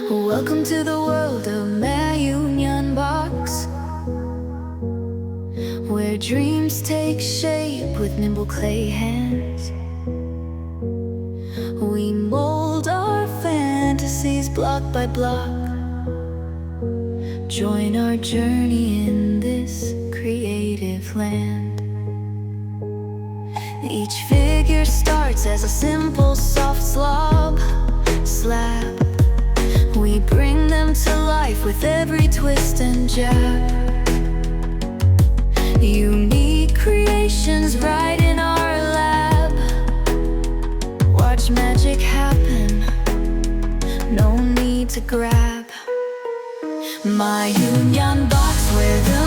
Welcome to the world of Maaiyu Nyanbox, where dreams take shape with nimble clay hands. We mold our fantasies block by block. Join our journey in this creative land. Each figure starts as a simple soft slab. We bring them to life with every twist and jab. Unique creations right in our lab. Watch magic happen, no need to grab. Maaiyu Nyanbox, where the